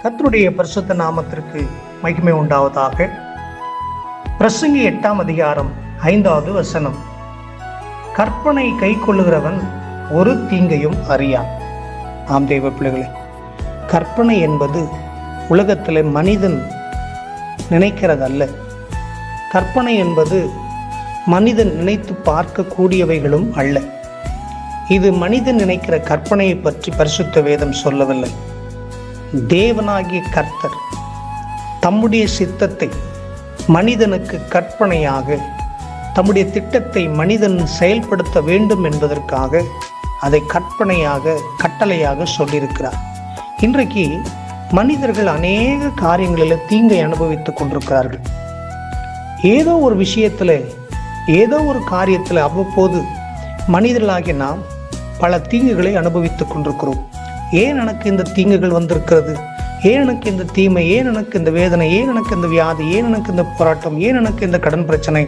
கர்த்தருடைய பரிசுத்த நாமத்திற்கு மகிமை உண்டாவதாக. பிரசங்கி 8ஆம் அதிகாரம் 5வது வசனம். கற்பனை கை கொள்ளுகிறவன் ஒரு தீங்கையும் அறியான். ஆம் தேவ பிள்ளைகளே, கற்பனை என்பது உலகத்தில் மனிதன் நினைக்கிறதல்ல. கற்பனை என்பது மனிதன் நினைத்து பார்க்கக்கூடியவைகளும் அல்ல. இது மனிதன் நினைக்கிற கற்பனையை பற்றி பரிசுத்த வேதம் சொல்லவில்லை. தேவனாகிய கர்த்தர் தம்முடைய சித்தத்தை மனிதனுக்கு கற்பனையாக, தம்முடைய திட்டத்தை மனிதன் செயல்படுத்த வேண்டும் என்பதற்காக அதை கற்பனையாக, கட்டளையாக சொல்லியிருக்கிறார். இன்றைக்கு மனிதர்கள் அநேக காரியங்களில் தீங்கை அனுபவித்துக் கொண்டிருக்கிறார்கள். ஏதோ ஒரு விஷயத்தில், ஏதோ ஒரு காரியத்தில் அவ்வப்போது மனிதர்களாகிய நாம் பல தீங்குகளை அனுபவித்துக் கொண்டிருக்கிறோம். ஏன் எனக்கு இந்த தீங்குகள் வந்திருக்கிறது? ஏன் எனக்கு இந்த தீமை? ஏன் எனக்கு இந்த வேதனை? ஏன் எனக்கு இந்த வியாதி? ஏன் எனக்கு இந்த போராட்டம்? ஏன் எனக்கு இந்த கடன் பிரச்சனை?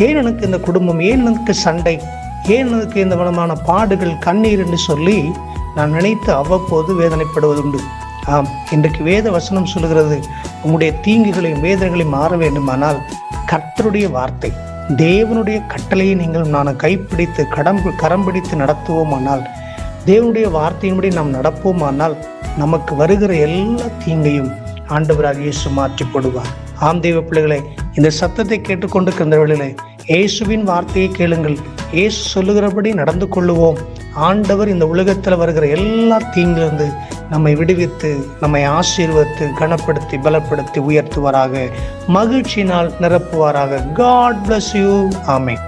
ஏன் எனக்கு இந்த குடும்பம்? ஏன் எனக்கு சண்டை? ஏன் எனக்கு இந்த விதமான பாடுகள், கண்ணீர் என்று சொல்லி நான் நினைத்து அவ்வப்போது வேதனைப்படுவதுண்டு. ஆம், இன்றைக்கு வேத வசனம் சொல்லுகிறது, உங்களுடைய தீங்குகளையும் வேதனைகளையும் மாற வேண்டுமானால் கர்த்தருடைய வார்த்தை, தேவனுடைய கட்டளையை நான் கைப்பிடித்து கரம் பிடித்து நடத்துவோமானால், தேவனுடைய வார்த்தையின்படி நாம் நடப்போமானால் நமக்கு வருகிற எல்லா தீங்கையும் ஆண்டவராக இயேசு மாற்றி போடுவார். ஆம் தேவ பிள்ளைகளை, இந்த சத்தத்தை கேட்டுக்கொண்டிருக்கிற வேளையிலே இயேசுவின் வார்த்தையை கேளுங்கள். இயேசு சொல்லுகிறபடி நடந்து கொள்ளுவோம். ஆண்டவர் இந்த உலகத்தில் வருகிற எல்லா தீங்கிலிருந்து நம்மை விடுவித்து, நம்மை ஆசீர்வதித்து, கனப்படுத்தி, பலப்படுத்தி உயர்த்துவாராக. மகிழ்ச்சியினால் நிரப்புவாராக. God bless you. ஆமென்.